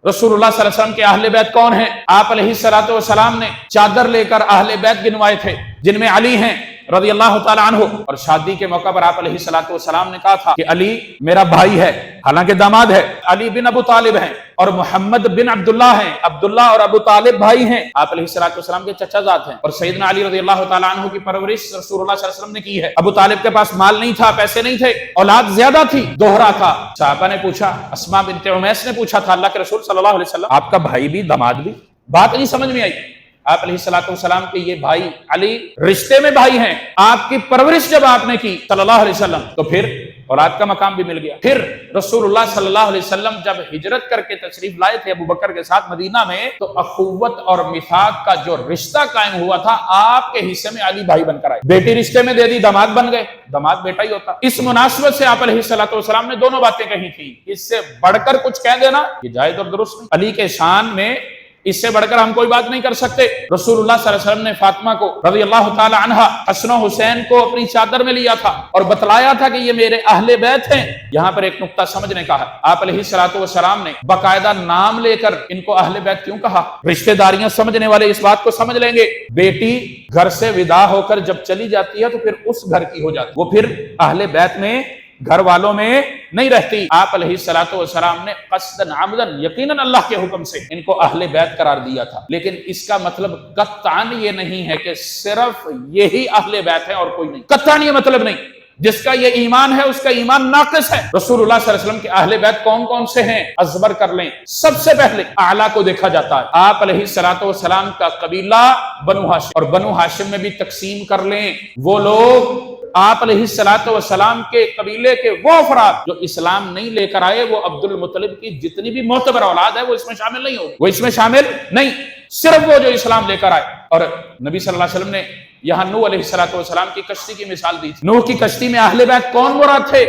रसूलुल्लाह सल्लल्लाहु अलैहि वसल्लम के अहले बैत कौन हैं? आप अलैहिस्सलातु वस्सलाम ने चादर लेकर अहले बैत गिनवाए थे, जिनमें अली हैं रज़ियल्लाहु ताला अन्हु। और शादी के मौका पर आप अलैहिस्सलातु वस्सलाम ने कहा था कि अली मेरा भाई है, हालांकि दामाद है। अली बिन अबू तालिब हैं और मोहम्मद बिन अब्दुल्लाह हैं। अब्दुल्लाह और अबू तालिब भाई हैं, आप अलैहिस्सलातु वस्सलाम के चचाजाद हैं। और सैयदना अली रज़ियल्लाहु ताला अन्हु की परवरिश रसूलुल्लाह सल्लल्लाहु अलैहि वसल्लम ने की है। अबू तालिब के पास माल नहीं था, पैसे नहीं थे, औलाद ज्यादा थी, दोहरा था। साहबा ने पूछा, अस्मा बिन्त उमैस ने पूछा था, अल्लाह के रसूल सल्लल्लाहु अलैहि वसल्लम आपका भाई भी दामाद भी? बात नहीं समझ में आई। आप अलैहिस्सलातु वस्सलाम के ये भाई अली रिश्ते में भाई हैं, आपकी परवरिश जब आपने की सल्लल्लाहु अलैहि वसल्लम, तो फिर औलाद का मकाम भी मिल गया। फिर रसूलुल्लाह सल्लल्लाहु अलैहि वसल्लम जब हिजरत करके तशरीफ लाए थे अबू बकर के साथ मदीना में, तो अखुव्वत और मिसाक का जो रिश्ता कायम हुआ था, आपके हिस्से में अली भाई बनकर आए। बेटी रिश्ते में दे दी, दामाद बन गए, दामाद बेटा ही होता। इस मुनासिबत से आप अलैहिस्सलातु वस्सलाम ने दोनों बातें कही थी। इससे बढ़कर कुछ कह देना ये जायज और दुरुस्त नहीं। अली के शान में इससे बढ़कर हम कोई बात नहीं कर सकते। रसूलुल्लाह सल्लल्लाहु अलैहि वसल्लम ने फातिमा को रज़ियल्लाहु ताला अन्हा, हसन हुसैन को अपनी चादर में लिया था और बतलाया था कि ये मेरे अहले बैत हैं। यहाँ पर एक नुक्ता समझने का है। आप अलैहिस्सलातु वस्सलाम ने बाकायदा नाम लेकर इनको अहले बैत क्यों कहा? रिश्तेदारियां समझने वाले इस बात को समझ लेंगे। बेटी घर से विदा होकर जब चली जाती है तो फिर उस घर की हो जाती, वो फिर अहले बैत में, घर वालों में नहीं रहती। आप अलैहिस्सलातु वस्सलाम ने क़स्दन अमदन यकीनन अल्लाह के हुक्म से इनको अहले बैत करार दिया था। लेकिन इसका मतलब कत्तान ये नहीं है कि सिर्फ यही अहले बैत है और कोई नहीं। कत्तान ये मतलब नहीं। जिसका ये ईमान है उसका ईमान नाक़िस है। रसूलुल्लाह सल्लल्लाहु अलैहि वसल्लम के अहले बैत कौन कौन से हैं? अज़बर कर लें। सबसे पहले आला को देखा जाता है। आप अलैहिस्सलातु वस्सलाम का कबीला बनु हाशिम, और बनु हाशिम में भी तकसीम कर लें वो लोग आप अलैहिस्सलातु वस्सलाम के कबीले के वो अफराद जो इस्लाम नहीं लेकर आए, वो अब्दुल मुत्तलिब की जितनी भी मोतबर औलाद है वो इसमें शामिल नहीं होगी, वो इसमें शामिल नहीं, सिर्फ वो जो इस्लाम लेकर आए। और नबी सल्लल्लाहु अलैहि वसल्लम ने यहाँ नूह अलैहिस्सलातु वस्सलाम की कश्ती की मिसाल दी थी। नूह की कश्ती में अहले बैत कौन मुराद थे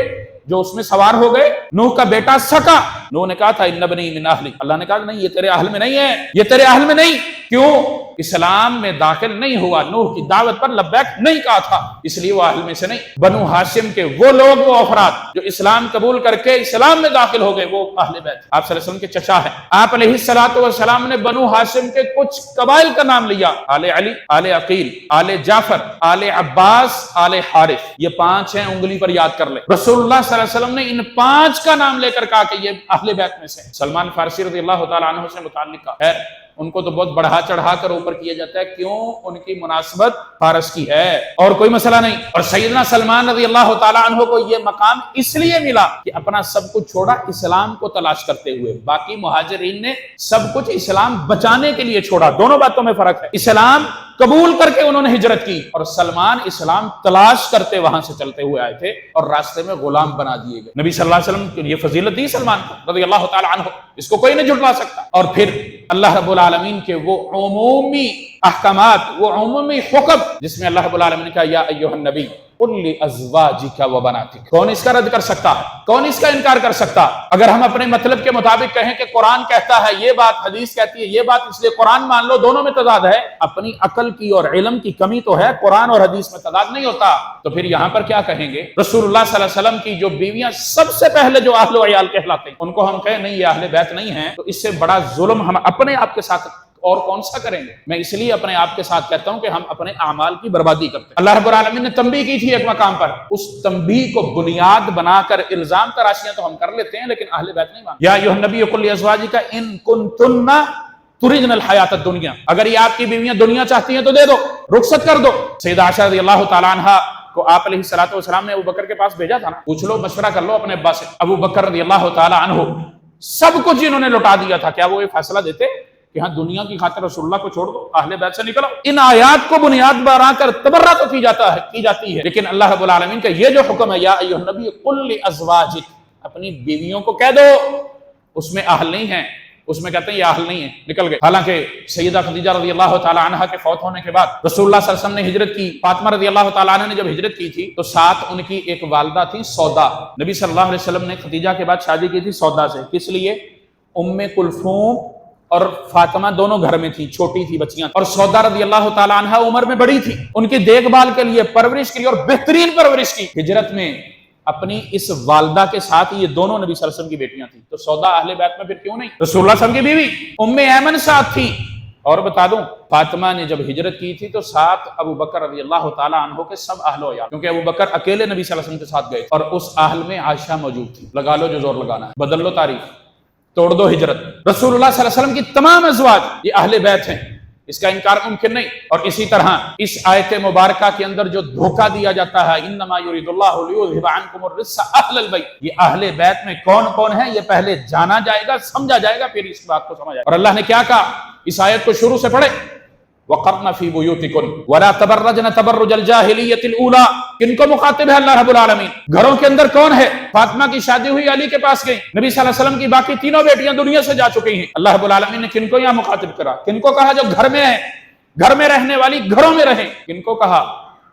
जो उसमें सवार हो गए? नूह का बेटा सका। नूह ने कहा था इन्ना बनी मिन अहली, अल्लाह ने कहा नहीं ये तेरे अहल में नहीं है, ये तेरे अहल में नहीं। क्यों? इस्लाम में दाखिल नहीं हुआ, नूह की दावत पर लब्बैक नहीं कहा था, इसलिए वो अहल में से नहीं। बनु हाशिम के वो लोग, वो अफराद जो इस्लाम कबूल करके इस्लाम में दाखिल हो गए, वो अहले बैत आप सल्लल्लाहु अलैहि वसल्लम के चचा है। आप अलैहिस्सलातु वस्सलाम ने बनु हाशिम के कुछ कबाइल का नाम लिया, आले अली, आले अकील, आले जाफर, आले अब्बास, आले हारिस। ये 5 हैं, उंगली पर याद कर ले। रसूलुल्लाह सल्लल्लाहु अलैहि वसल्लम ने इन 5 का नाम लेकर कहा कि ये अहले बैत में से। सलमान फारसी रज़ियल्लाहु ताला अन्हु से मुताल्लिक का है, उनको तो बहुत बढ़ा चढ़ा कर ऊपर किया जाता है। क्यों? उनकी मुनासबत फारस की है और कोई मसला नहीं। और सैयदना सलमान रज़ियल्लाहु ताला अन्हु को ये मकाम इसलिए मिला कि अपना सब कुछ छोड़ा इस्लाम को तलाश करते हुए। बाकी मुहाजिरीन ने सब कुछ इस्लाम बचाने के लिए छोड़ा। दोनों बातों में फर्क है। इस्लाम कबूल करके उन्होंने हिजरत की और सलमान इस्लाम तलाश करते वहां से चलते हुए आए थे और रास्ते में गुलाम बना दिए गए। नबी सल्लल्लाहु अलैहि वसल्लम ये फजीलत दी सलमान को रज़ियल्लाहु ताला अन्हु, इसको कोई नहीं झुठला सकता। और फिर अल्लाह रब्बुल आलमीन के वो उमूमी अहकामात, वो उमूमी हुक्म जिसमें अल्लाह रब्बुल आलमीन ने कहा या अय्युहन नबी कुल लिअज़वाजिका व बनातिक, कौन इसका रद्द कर सकता है? कौन इसका इनकार कर सकता? अगर हम अपने मतलब के मुताबिक कहें कि कुरान कहता है ये बात, हदीस कहती है ये बात, इसलिए कुरान मान लो, दोनों में तजाद है। अपनी अकल की और इल्म की कमी तो है, कुरान और हदीस में तजाद नहीं होता। तो फिर यहाँ पर क्या कहेंगे? रसूलुल्लाह सल्लल्लाहु अलैहि वसल्लम की जो बीवियां सबसे पहले जो अहले अयाल कहलाते हैं, उनको हम कहें नहीं ये अहले बैत नहीं है, तो इससे बड़ा जुल्म हम अपने आप के साथ और कौन सा करेंगे? मैं इसलिए अपने आप के साथ कहता हूं कि हम अपने आमाल की बर्बादी करते हैं। अल्लाह रब्बुल आलमीन ने तंबीह की थी एक मकाम पर, उस तंबीह को बुनियाद बनाकर इल्जाम तराशियां तो हम कर लेते हैं, लेकिन अहले बैत नहीं मानते। या अय्युहन नबी कुल लिअज़वाजिका इन कुंतुन्ना तुरिदनल हयातद दुनिया, अगर ये आपकी बीवियां दुनिया चाहती हैं तो दे दो, रुखसत कर दो। सैयदा आयशा रज़ियल्लाहु ताला अन्हा को आप अलैहिस्सलातु वस्सलाम ने अबू बकर के पास भेजा था ना, पूछ लो, मशवरा कर लो अपने अब्बा से। अबू बकर रज़ियल्लाहु ताला अन्हु सब कुछ इन्होंने लौटा दिया था, क्या वो ये फैसला देते कि हाँ दुनिया की खातिर रसूलुल्लाह को छोड़ दो, अहले बैत से निकलो? इन आयात को बुनियाद बनाकर तबर्रा तो की जाती है, लेकिन अल्लाह रब्बुल आलमीन का ये जो हुक्म है या अय्युहन नबी कुल लिअज़वाजिक, अपनी बीवियों को कह दो, उसमें अहल नहीं है, उसमें कहते हैं ये अहल नहीं है, निकल गए। हालांकि सैयदा खदीजा रज़ियल्लाहु ताला अन्हा के फौत होने के बाद रसूलुल्लाह सल्लल्लाहु अलैहि वसल्लम ने हिजरत की। फातिमा रज़ियल्लाहु ताला अन्हा ने जब हिजरत की थी तो साथ उनकी एक वालिदा थी सौदा। नबी सल्लल्लाहु अलैहि वसल्लम ने खदीजा के बाद शादी की थी सौदा से। किस लिए? उम्मे कुलसूम और फातिमा दोनों घर में थी, छोटी थी बच्चियां, और सौदा रज़ियल्लाहु ताला अन्हा उम्र में बड़ी थी। उनकी देखभाल के लिए, परवरिश के लिए और बेहतरीन परवरिश की। हिजरत में اپنی اس والدہ کے ساتھ، یہ دونوں نبی صلی اللہ علیہ وسلم کی بیٹیاں تھیں، تو سودا اہل بیت میں پھر کیوں نہیں؟ رسول اللہ صلی اللہ علیہ وسلم کی بیوی ام ایمن ساتھ تھی۔ اور بتا دوں، فاطمہ نے جب ہجرت کی تھی تو ساتھ ابو بکر رضی اللہ تعالیٰ عنہ کے سب اہل و عیال، کیونکہ ابو بکر اکیلے نبی صلی اللہ علیہ وسلم کے ساتھ گئے اور اس اہل میں عائشہ موجود تھی۔ لگا لو جو زور لگانا ہے، بدل لو تاریخ، توڑ دو ہجرت۔ رسول اللہ صلی اللہ علیہ وسلم کی تمام ازواج یہ اہل بیت ہیں، اس کا انکار ممکن نہیں۔ اور اسی طرح اس آیت مبارکہ کے اندر جو دھوکہ دیا جاتا ہے، انما یرید اللہ لیذھب عنکم الرجس اہل البیت، یہ اہل بیت میں کون کون ہے یہ پہلے جانا جائے گا، سمجھا جائے گا، پھر اس بات کو سمجھا جائے گا۔ اور اللہ نے کیا کہا اس آیت کو شروع سے پڑھے، وقرن فی بیوتکن ولا تبرجن تبرج الجاہلیۃ الاولی، کن کو مخاطب ہے اللہ رب العالمین؟ گھروں کے اندر کون ہے؟ فاطمہ کی شادی ہوئی، علی کے پاس گئی، نبی صلی اللہ علیہ وسلم کی باقی تینوں بیٹیاں دنیا سے جا چکی ہیں۔ اللہ رب العالمین نے کن کو یہاں مخاطب کرا؟ کن کو کہا جو گھر میں ہے، گھر میں رہنے والی گھروں میں رہیں؟ کن کو کہا؟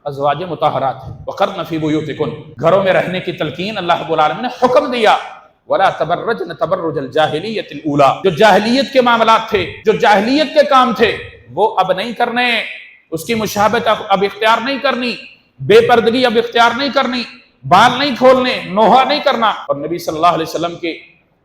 ازواج مطہرات۔ وقرن فی بیوتکن، گھروں میں رہنے کی تلقین اللہ رب العالمین نے حکم دیا۔ ولا تبرجن تبرج الجاہلیۃ الاولی، جو جاہلیت کے معاملات تھے، جو جاہلیت کے کام تھے، وہ اب نہیں کرنے، اس کی مشابہت اب اختیار نہیں کرنی، بے پردگی اب اختیار نہیں کرنی، بال نہیں کھولنے، نوحہ نہیں کرنا۔ اور نبی صلی اللہ علیہ وسلم کے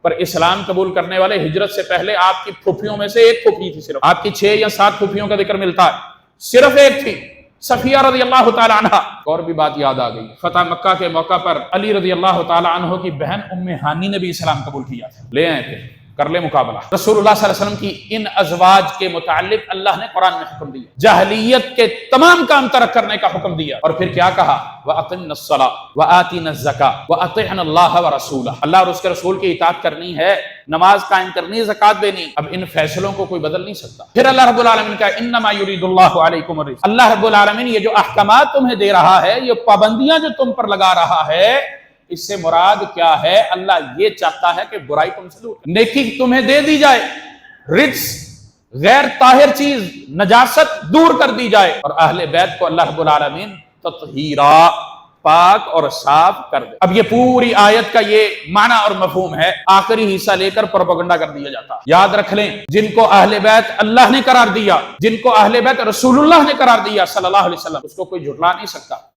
پر اسلام قبول کرنے والے ہجرت سے پہلے آپ کی پھوپھیوں میں سے ایک پھوپھی تھی، صرف آپ کی 6 یا 7 پھوپھیوں کا ذکر ملتا ہے، صرف ایک تھی، صفیہ رضی اللہ تعالی عنہ۔ اور بھی بات یاد آ گئی، فتح مکہ کے موقع پر علی رضی اللہ تعالی عنہ کی بہن ام ہانی نے بھی اسلام قبول کیا تھا۔ لے آئے تھے، کر لے مقابلہ۔ رسول اللہ صلی اللہ علیہ وسلم کی ان ازواج کے متعلق اللہ نے قرآن میں حکم دیا، جاہلیت کے تمام کام ترک کرنے کا حکم دیا۔ اور پھر کیا کہا؟ وَأَقِمْنَ الصَّلَاةَ وَآتِينَ الزَّكَاةَ وَأَطِعْنَ اللَّهَ وَرَسُولَهُ، اللہ اور اس کے رسول کی اطاعت کرنی ہے، نماز قائم کرنی، زکوٰۃ دینی۔ اب ان فیصلوں کو کوئی بدل نہیں سکتا۔ پھر اللہ رب العالمین کا انما یرید اللہ علیکم الرجس، اللہ رب العالمین یہ جو احکامات تمہیں دے رہا ہے، یہ پابندیاں جو تم پر لگا رہا ہے، اس سے مراد کیا ہے؟ اللہ یہ چاہتا ہے کہ برائی تم سے دور، نیکی تمہیں دے دی جائے، رجس غیر طاہر چیز، نجاست دور کر دی جائے، اور اہل بیت کو اللہ رب العالمین تطہیرا، پاک اور صاف کر دے۔ اب یہ پوری آیت کا یہ معنی اور مفہوم ہے، آخری حصہ لے کر پروپیگنڈا کر دیا جاتا ہے۔ یاد رکھ لیں، جن کو اہل بیت اللہ نے قرار دیا، جن کو اہل بیت رسول اللہ نے قرار دیا صلی اللہ علیہ وسلم، اس کو کوئی جھٹلا نہیں سکتا۔